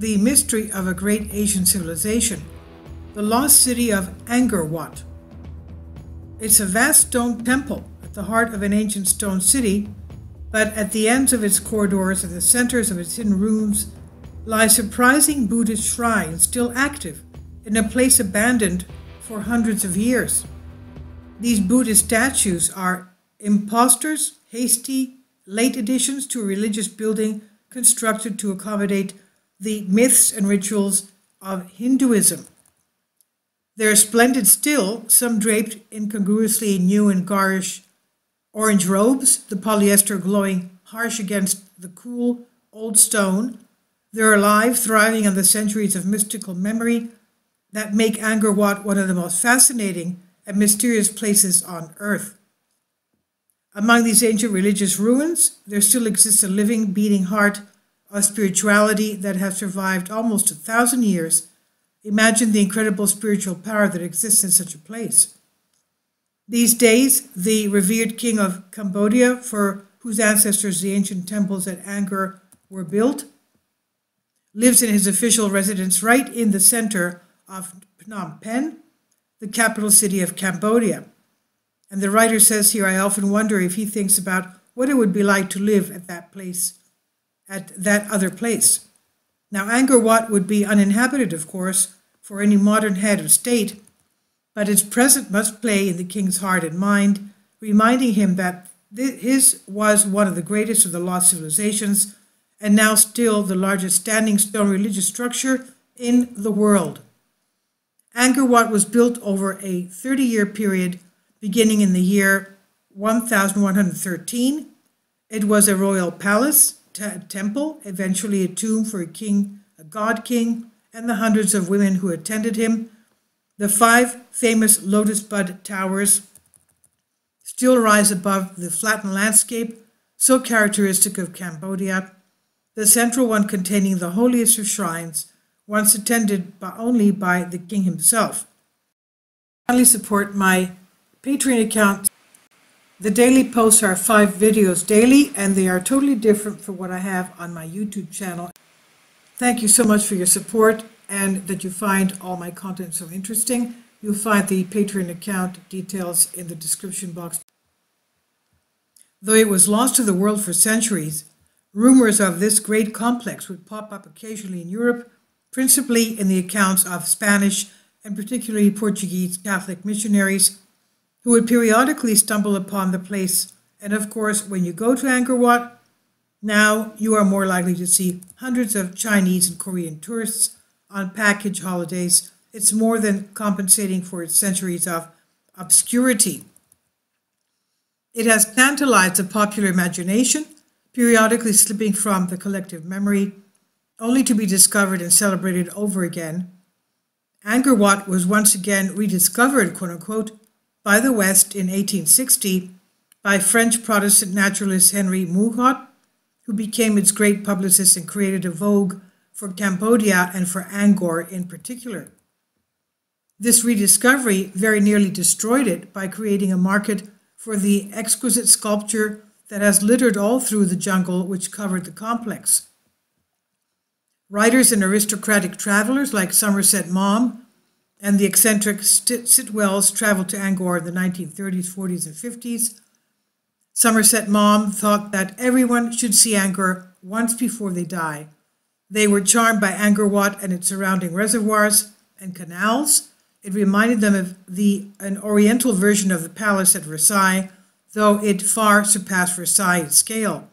the mystery of a great Asian civilization, the lost city of Angkor Wat. It's a vast stone temple at the heart of an ancient stone city, but at the ends of its corridors and the centers of its hidden rooms lie surprising Buddhist shrines still active in a place abandoned for hundreds of years. These Buddhist statues are impostors, hasty, late additions to a religious building constructed to accommodate the myths and rituals of Hinduism. They're splendid still, some draped incongruously in new and garish orange robes, the polyester glowing harsh against the cool old stone. They're alive, thriving on the centuries of mystical memory that make Angkor Wat one of the most fascinating and mysterious places on earth. Among these ancient religious ruins, there still exists a living, beating heart of spirituality that has survived almost 1,000 years. Imagine the incredible spiritual power that exists in such a place. These days, the revered king of Cambodia, for whose ancestors the ancient temples at Angkor were built, lives in his official residence right in the center of Phnom Penh, the capital city of Cambodia. And the writer says here, I often wonder if he thinks about what it would be like to live at that place, at that other place. Now, Angkor Wat would be uninhabited, of course, for any modern head of state, but its presence must play in the king's heart and mind, reminding him that his was one of the greatest of the lost civilizations, and now still the largest standing stone religious structure in the world. Angkor Wat was built over a 30-year period, beginning in the year 1113. It was a royal palace, temple, eventually a tomb for a king, a god king, and the hundreds of women who attended him. The 5 famous Lotus Bud Towers still rise above the flattened landscape, so characteristic of Cambodia. The central one containing the holiest of shrines, once attended only by the king himself. Kindly support my Patreon account. The daily posts are 5 videos daily, and they are totally different from what I have on my YouTube channel. Thank you so much for your support and that you find all my content so interesting. You'll find the Patreon account details in the description box. Though it was lost to the world for centuries, rumors of this great complex would pop up occasionally in Europe, principally in the accounts of Spanish and particularly Portuguese Catholic missionaries who would periodically stumble upon the place. And of course, when you go to Angkor Wat, now you are more likely to see hundreds of Chinese and Korean tourists on package holidays. It's more than compensating for its centuries of obscurity. It has tantalized the popular imagination, periodically slipping from the collective memory, only to be discovered and celebrated over again. Angkor Wat was once again rediscovered, quote-unquote, by the West in 1860 by French Protestant naturalist Henry Mouhot, who became its great publicist and created a vogue for Cambodia and for Angkor in particular. This rediscovery very nearly destroyed it by creating a market for the exquisite sculpture that has littered all through the jungle which covered the complex. Writers and aristocratic travelers like Somerset Maugham and the eccentric Sitwells traveled to Angkor in the 1930s, 40s, and 50s. Somerset Maugham thought that everyone should see Angkor once before they die. They were charmed by Angkor Wat and its surrounding reservoirs and canals. It reminded them of an oriental version of the palace at Versailles, though it far surpassed Versailles in scale.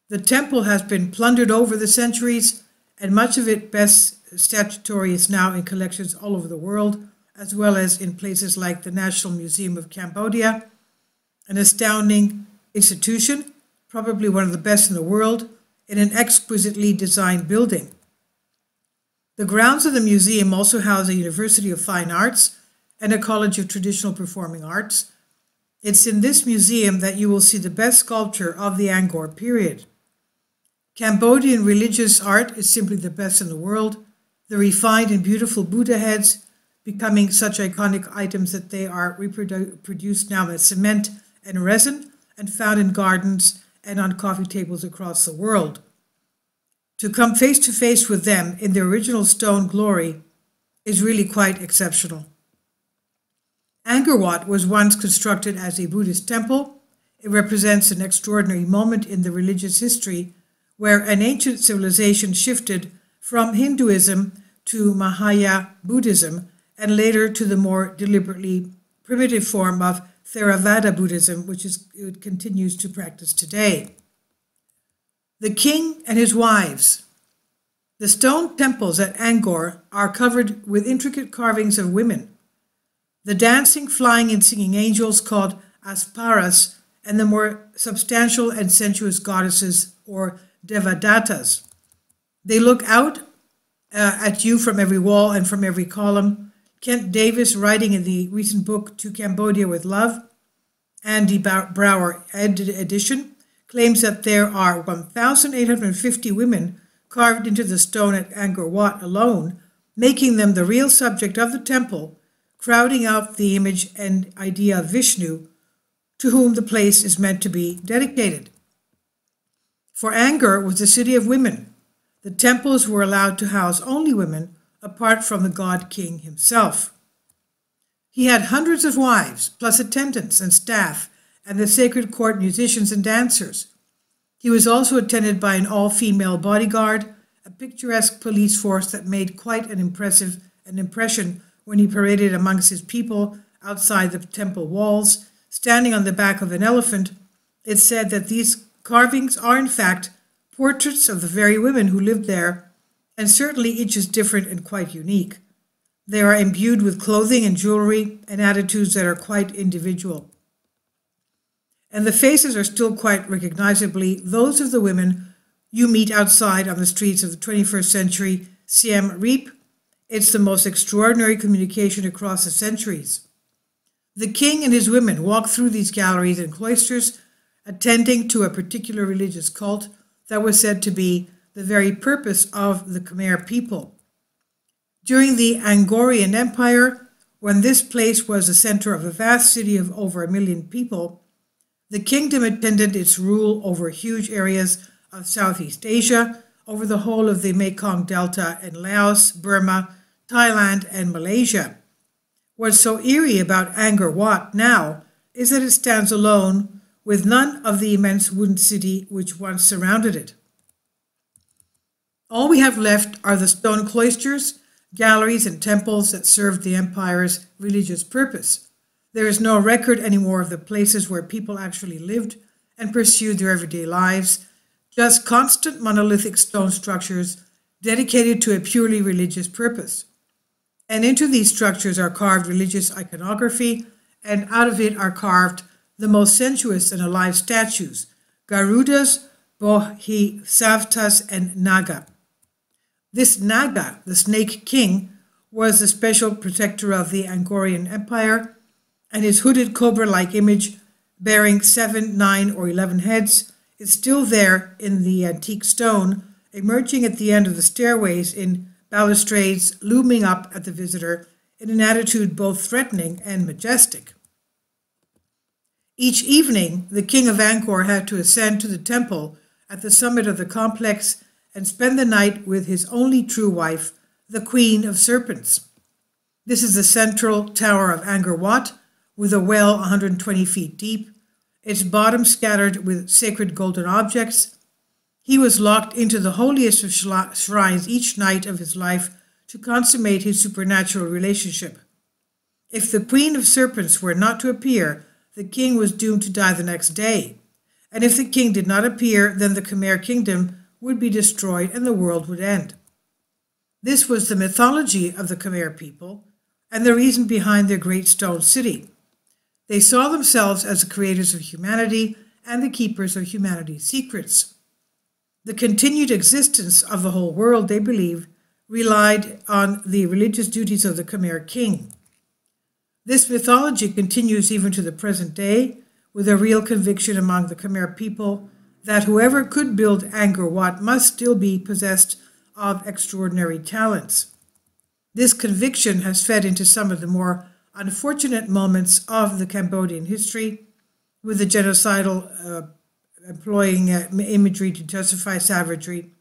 The temple has been plundered over the centuries, and much of its best statuary is now in collections all over the world, as well as in places like the National Museum of Cambodia, an astounding institution, probably one of the best in the world, in an exquisitely designed building. The grounds of the museum also house a University of Fine Arts and a College of Traditional Performing Arts. It's in this museum that you will see the best sculpture of the Angkor period. Cambodian religious art is simply the best in the world, the refined and beautiful Buddha heads becoming such iconic items that they are reproduced now with cement and resin and found in gardens and on coffee tables across the world. to come face to face with them in their original stone glory is really quite exceptional. Angkor Wat was once constructed as a Buddhist temple. It represents an extraordinary moment in the religious history where an ancient civilization shifted from Hinduism to Mahayana Buddhism and later to the more deliberately primitive form of Theravada Buddhism, which it continues to practice today. The king and his wives. The stone temples at Angkor are covered with intricate carvings of women. The dancing, flying, and singing angels called Asparas, and the more substantial and sensuous goddesses or Devadatas. They look out at you from every wall and from every column. Kent Davis, writing in the recent book To Cambodia with Love, Andy Brower edition, claims that there are 1,850 women carved into the stone at Angkor Wat alone, making them the real subject of the temple, crowding out the image and idea of Vishnu, to whom the place is meant to be dedicated. For Angkor was the city of women. The temples were allowed to house only women, apart from the god king himself. He had hundreds of wives, plus attendants and staff, and the sacred court musicians and dancers. He was also attended by an all-female bodyguard, a picturesque police force that made quite an impression when he paraded amongst his people outside the temple walls, standing on the back of an elephant. It's said that these carvings are in fact portraits of the very women who lived there, and certainly each is different and quite unique. They are imbued with clothing and jewelry and attitudes that are quite individual. And the faces are still quite recognizably those of the women you meet outside on the streets of the 21st century Siem Reap. It's the most extraordinary communication across the centuries. The king and his women walk through these galleries and cloisters, attending to a particular religious cult that was said to be the very purpose of the Khmer people. During the Angkorian Empire, when this place was the center of a vast city of over 1 million people, the kingdom attended its rule over huge areas of Southeast Asia, over the whole of the Mekong Delta in Laos, Burma, Thailand, and Malaysia. What's so eerie about Angkor Wat now is that it stands alone with none of the immense wooden city which once surrounded it. All we have left are the stone cloisters, galleries, and temples that served the empire's religious purpose. There is no record anymore of the places where people actually lived and pursued their everyday lives, just constant monolithic stone structures dedicated to a purely religious purpose. And into these structures are carved religious iconography, and out of it are carved the most sensuous and alive statues, Garudas, Bodhisattvas, and Naga. This Naga, the snake king, was the special protector of the Angkorian Empire, and his hooded cobra-like image, bearing 7, 9, or 11 heads, is still there in the antique stone, emerging at the end of the stairways in balustrades, looming up at the visitor in an attitude both threatening and majestic. Each evening, the king of Angkor had to ascend to the temple at the summit of the complex and spend the night with his only true wife, the Queen of Serpents. This is the central tower of Angkor Wat, with a well 120 feet deep, its bottom scattered with sacred golden objects. He was locked into the holiest of shrines each night of his life to consummate his supernatural relationship. If the Queen of Serpents were not to appear, the king was doomed to die the next day. And if the king did not appear, then the Khmer kingdom would be destroyed and the world would end. This was the mythology of the Khmer people and the reason behind their great stone city. They saw themselves as the creators of humanity and the keepers of humanity's secrets. The continued existence of the whole world, they believed, relied on the religious duties of the Khmer king. This mythology continues even to the present day, with a real conviction among the Khmer people that whoever could build Angkor Wat must still be possessed of extraordinary talents. This conviction has fed into some of the more unfortunate moments of the Cambodian history, with the genocidal employing imagery to justify savagery,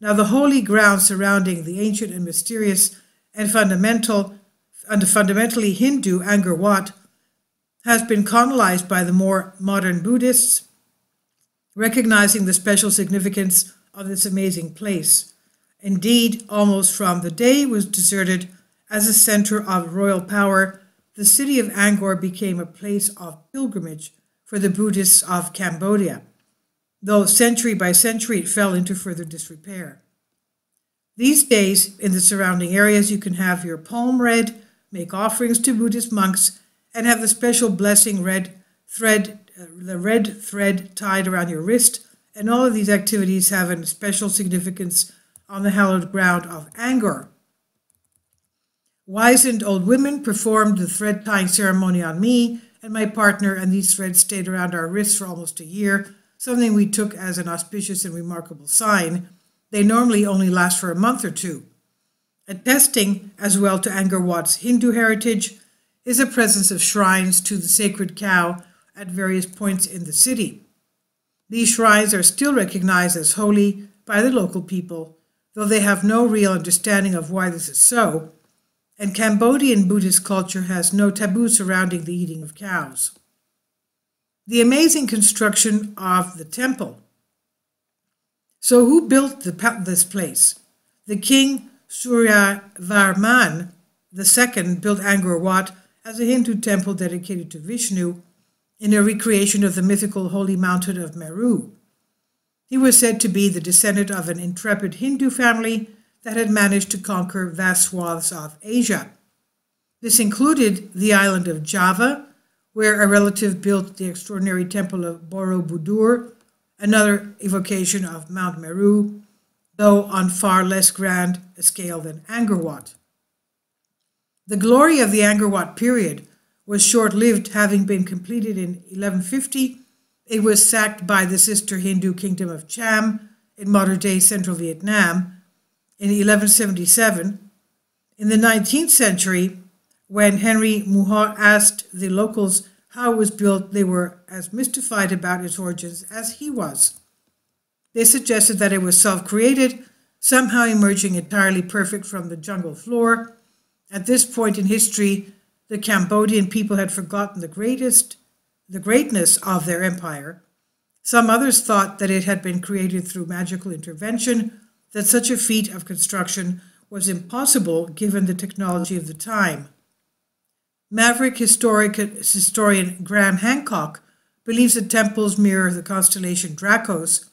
Now the holy ground surrounding the ancient and mysterious and fundamentally Hindu Angkor Wat has been colonized by the more modern Buddhists, recognizing the special significance of this amazing place. Indeed, almost from the day it was deserted as a center of royal power, the city of Angkor became a place of pilgrimage for the Buddhists of Cambodia, though century by century it fell into further disrepair. These days, in the surrounding areas, you can have your palm read, make offerings to Buddhist monks, and have the special blessing the red thread tied around your wrist, and all of these activities have a special significance on the hallowed ground of Angkor. Wizened old women performed the thread tying ceremony on me and my partner, and these threads stayed around our wrists for almost a year, something we took as an auspicious and remarkable sign. They normally only last for a month or two. Attesting as well to Angkor Wat's Hindu heritage is the presence of shrines to the sacred cow at various points in the city. These shrines are still recognized as holy by the local people, though they have no real understanding of why this is so, and Cambodian Buddhist culture has no taboo surrounding the eating of cows. The amazing construction of the temple. So who built this place? The king Suryavarman II built Angkor Wat as a Hindu temple dedicated to Vishnu in a recreation of the mythical holy mountain of Meru. He was said to be the descendant of an intrepid Hindu family that had managed to conquer vast swaths of Asia. This included the island of Java, where a relative built the extraordinary temple of Borobudur, another evocation of Mount Meru, though on far less grand a scale than Angkor Wat. The glory of the Angkor Wat period was short-lived, having been completed in 1150. It was sacked by the sister Hindu kingdom of Cham in modern-day central Vietnam in 1177. In the 19th century, when Henry Muhat asked the locals how it was built, they were as mystified about its origins as he was. They suggested that it was self-created, somehow emerging entirely perfect from the jungle floor. At this point in history, the Cambodian people had forgotten the greatness of their empire. Some others thought that it had been created through magical intervention, that such a feat of construction was impossible given the technology of the time. Maverick historian Graham Hancock believes the temples mirror the constellation Dracos,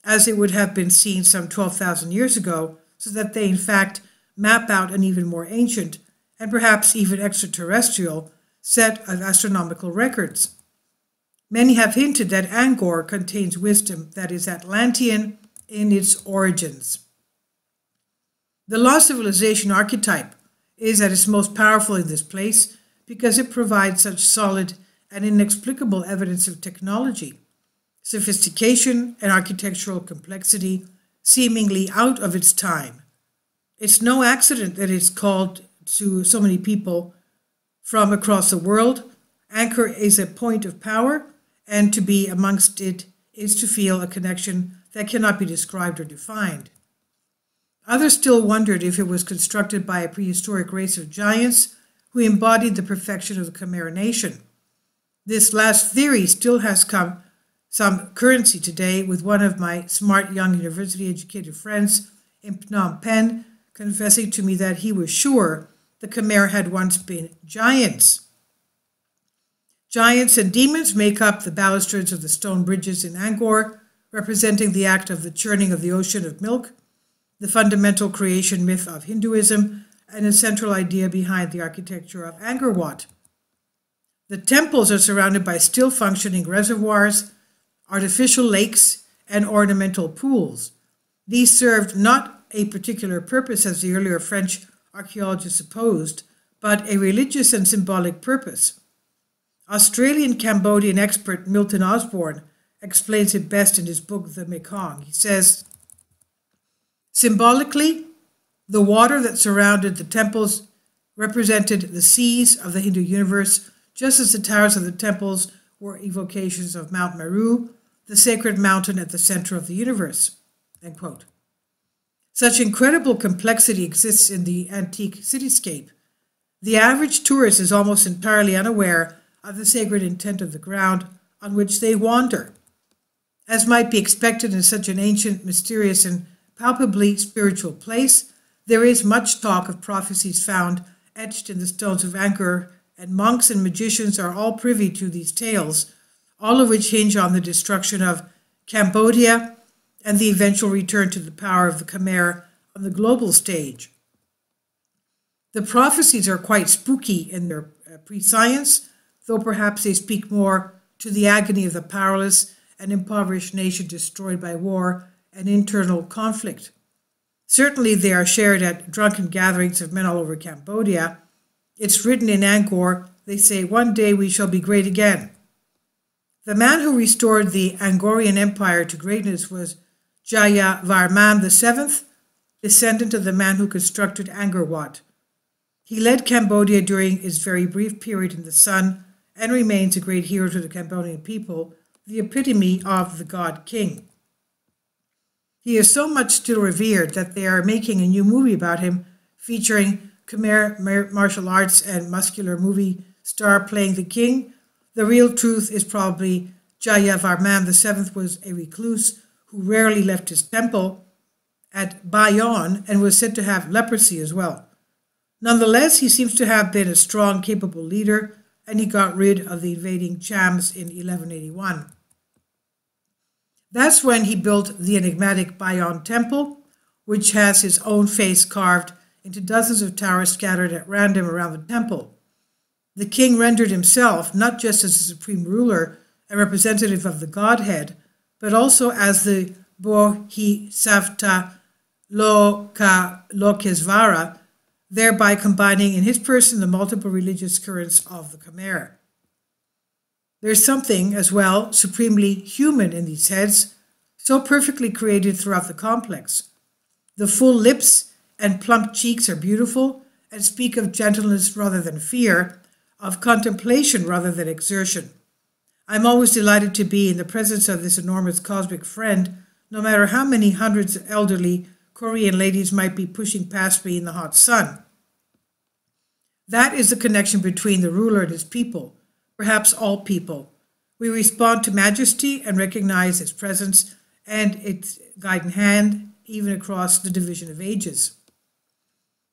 as it would have been seen some 12,000 years ago, so that they in fact map out an even more ancient, and perhaps even extraterrestrial, set of astronomical records. Many have hinted that Angkor contains wisdom that is Atlantean in its origins. The lost civilization archetype is at its most powerful in this place because it provides such solid and inexplicable evidence of technology, sophistication, and architectural complexity seemingly out of its time. It's no accident that it's called to so many people from across the world. Angkor is a point of power, and to be amongst it is to feel a connection that cannot be described or defined. Others still wondered if it was constructed by a prehistoric race of giants who embodied the perfection of the Khmer nation. This last theory still has some currency today, with one of my smart young university-educated friends in Phnom Penh confessing to me that he was sure the Khmer had once been giants. Giants and demons make up the balustrades of the stone bridges in Angkor, representing the act of the churning of the ocean of milk, the fundamental creation myth of Hinduism, and a central idea behind the architecture of Angkor Wat. The temples are surrounded by still functioning reservoirs, artificial lakes, and ornamental pools. These served not a particular purpose, as the earlier French archaeologists supposed, but a religious and symbolic purpose. Australian-Cambodian expert Milton Osborne explains it best in his book, The Mekong. He says, symbolically, the water that surrounded the temples represented the seas of the Hindu universe, just as the towers of the temples were evocations of Mount Meru, the sacred mountain at the center of the universe. End quote. Such incredible complexity exists in the antique cityscape. The average tourist is almost entirely unaware of the sacred intent of the ground on which they wander. As might be expected in such an ancient, mysterious, and palpably spiritual place, there is much talk of prophecies found etched in the stones of Angkor, and monks and magicians are all privy to these tales, all of which hinge on the destruction of Cambodia and the eventual return to the power of the Khmer on the global stage. The prophecies are quite spooky in their prescience, though perhaps they speak more to the agony of the powerless and impoverished nation destroyed by war and internal conflict. Certainly they are shared at drunken gatherings of men all over Cambodia. It's written in Angkor, they say, "One day we shall be great again." The man who restored the Angkorian Empire to greatness was Jayavarman VII, descendant of the man who constructed Angkor Wat. He led Cambodia during his very brief period in the sun and remains a great hero to the Cambodian people, the epitome of the God King. He is so much still revered that they are making a new movie about him featuring Khmer martial arts and muscular movie star playing the king. The real truth is probably Jayavarman VII was a recluse who rarely left his temple at Bayon and was said to have leprosy as well. Nonetheless, he seems to have been a strong, capable leader, and he got rid of the invading Chams in 1181. That's when he built the enigmatic Bayon Temple, which has his own face carved into dozens of towers scattered at random around the temple. The king rendered himself not just as the supreme ruler and representative of the Godhead, but also as the Bodhisattva Lokesvara, thereby combining in his person the multiple religious currents of the Khmer. There's something, as well, supremely human in these heads, so perfectly created throughout the complex. The full lips and plump cheeks are beautiful and speak of gentleness rather than fear, of contemplation rather than exertion. I'm always delighted to be in the presence of this enormous cosmic friend, no matter how many hundreds of elderly Korean ladies might be pushing past me in the hot sun. That is the connection between the ruler and his people, perhaps all people. We respond to majesty and recognize its presence and its guiding hand, even across the division of ages.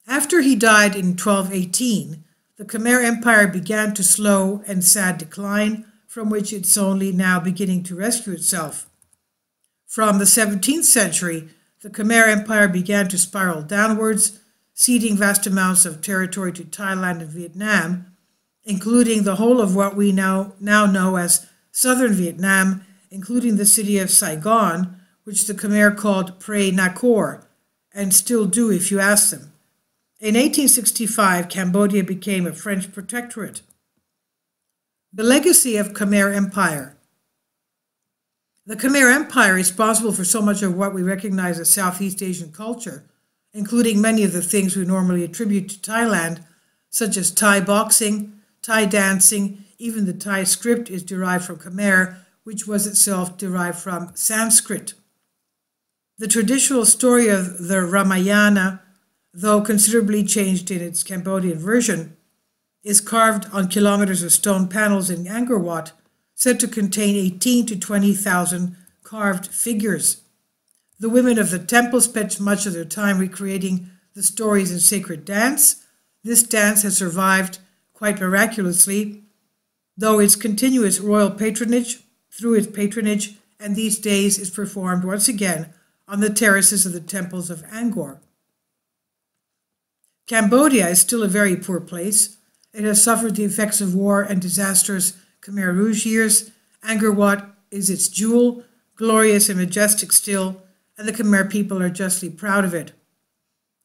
After he died in 1218, the Khmer Empire began to slow and sad decline, from which it's only now beginning to rescue itself. From the 17th century, the Khmer Empire began to spiral downwards, ceding vast amounts of territory to Thailand and Vietnam, including the whole of what we now know as southern Vietnam, including the city of Saigon, which the Khmer called Pre Nakor, and still do if you ask them. In 1865, Cambodia became a French protectorate. The legacy of Khmer Empire. The Khmer Empire is responsible for so much of what we recognize as Southeast Asian culture, including many of the things we normally attribute to Thailand, such as Thai boxing, Thai dancing. Even the Thai script is derived from Khmer, which was itself derived from Sanskrit. The traditional story of the Ramayana, though considerably changed in its Cambodian version, is carved on kilometers of stone panels in Angkor Wat, said to contain 18,000 to 20,000 carved figures. The women of the temple spent much of their time recreating the stories in sacred dance. This dance has survived quite miraculously, through its patronage, and these days is performed once again on the terraces of the temples of Angkor. Cambodia is still a very poor place. It has suffered the effects of war and disastrous Khmer Rouge years. Angkor Wat is its jewel, glorious and majestic still, and the Khmer people are justly proud of it.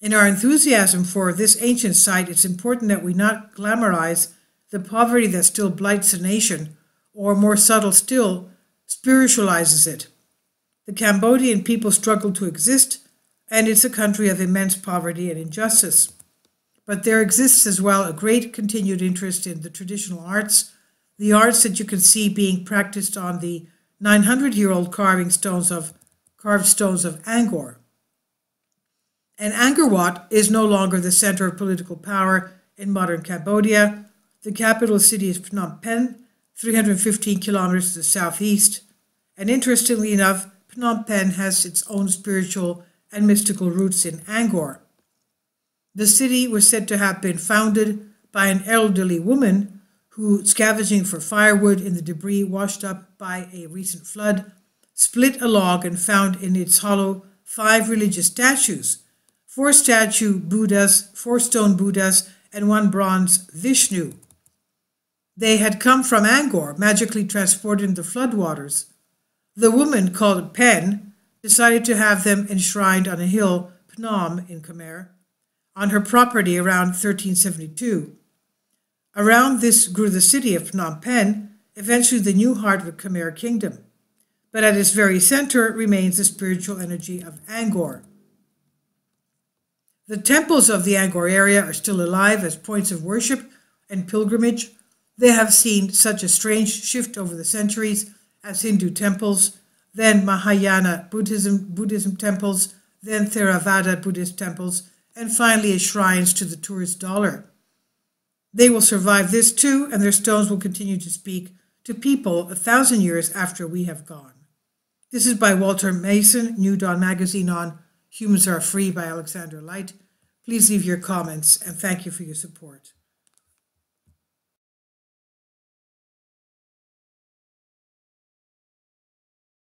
In our enthusiasm for this ancient site, it's important that we not glamorize the poverty that still blights the nation, or more subtle still, spiritualizes it. The Cambodian people struggle to exist, and it's a country of immense poverty and injustice. But there exists as well a great continued interest in the traditional arts, the arts that you can see being practiced on the 900-year-old carved stones of Angkor. And Angkor Wat is no longer the center of political power in modern Cambodia. The capital city is Phnom Penh, 315 kilometers to the southeast. And interestingly enough, Phnom Penh has its own spiritual and mystical roots in Angkor. The city was said to have been founded by an elderly woman who, scavenging for firewood in the debris washed up by a recent flood, split a log and found in its hollow 5 religious statues, 4 statue Buddhas, 4 stone Buddhas, and 1 bronze Vishnu. They had come from Angkor, magically transported in the floodwaters. The woman, called Pen, decided to have them enshrined on a hill, Phnom in Khmer, on her property around 1372. Around this grew the city of Phnom Penh, eventually the new heart of the Khmer kingdom. But at its very center remains the spiritual energy of Angkor. The temples of the Angkor area are still alive as points of worship and pilgrimage. They have seen such a strange shift over the centuries as Hindu temples, then Mahayana Buddhism temples, then Theravada Buddhist temples, and finally as shrines to the tourist dollar. They will survive this too, and their stones will continue to speak to people 1,000 years after we have gone. This is by Walter Mason, New Dawn magazine, on Humans Are Free by Alexander Light. Please leave your comments, and thank you for your support.